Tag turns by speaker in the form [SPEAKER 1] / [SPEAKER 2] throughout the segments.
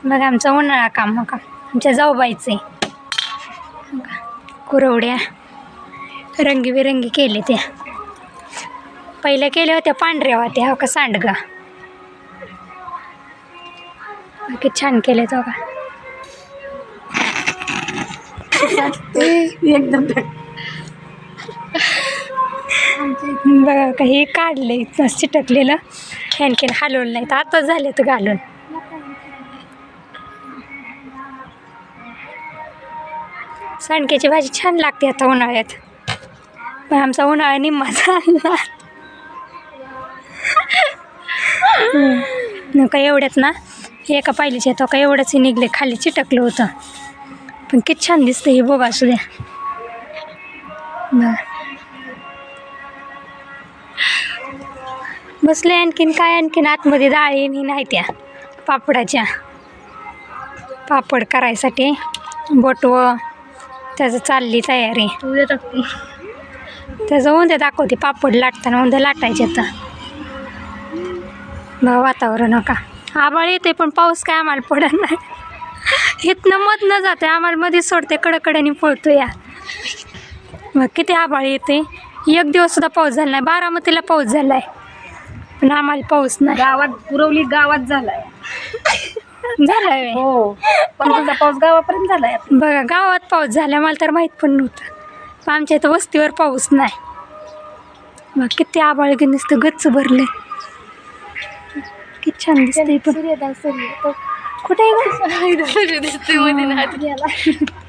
[SPEAKER 1] बघा आमचं उन्हाळा काम का आमच्या जाऊबाईचे कुरवड्या रंगीबेरंगी केले त्या. पहिल्या केल्या होत्या पांढऱ्या होत्या. हो का सांडगा बाकी छान केले तो का
[SPEAKER 2] एकदम
[SPEAKER 1] बघा काही काढले चिटकलेलं आणखीन हलवलं नाही तर आता झाले तर घालून. सांडक्याची भाजी छान लागते आता उन्हाळ्यात. पण आमचा उन्हाळा निम्मा झाला नका एवढ्यात ना एका पाहिलीच्या तो का एवढंच निघले खाली चिटकलं होतं. पण किती छान दिसतं हे बघा असू द्या. बसले आणखीन काय आणखीन आतमध्ये डाळी नाही त्या पापडाच्या पापड करायसाठी बोटवं त्याचं चालली तयारी.
[SPEAKER 2] उद्या टाकते
[SPEAKER 1] त्याचं उद्या दाखवते पापड लाटताना उद्या लाटायचे आता. बघा वातावरण हो का आभाळ येते पण पाऊस काय आम्हाला पडत नाही. इथनं मत न जाते आम्हाला मध्ये सोडते कडकड्याने पळतो या. मग किती आभाळ येते. एक दिवस सुद्धा पाऊस झाला नाही. बारामतीला पाऊस झाला आहे पण आम्हाला पाऊस नाही.
[SPEAKER 2] गावात पुरवली गावात झालाय
[SPEAKER 1] झालाय
[SPEAKER 2] हो पण पाऊस गावापर्यंत झालाय.
[SPEAKER 1] बघा गावात पाऊस झाला मला तर माहीत पण नव्हतं. पण आमच्या इथं वस्तीवर पाऊस नाही. मग किती आभाळ की नुसतं गच्च भरले. किती छान दिसतंय पण कुठे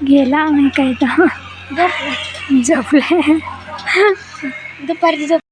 [SPEAKER 1] गेला नाही काय तर झोपले
[SPEAKER 2] दुपारी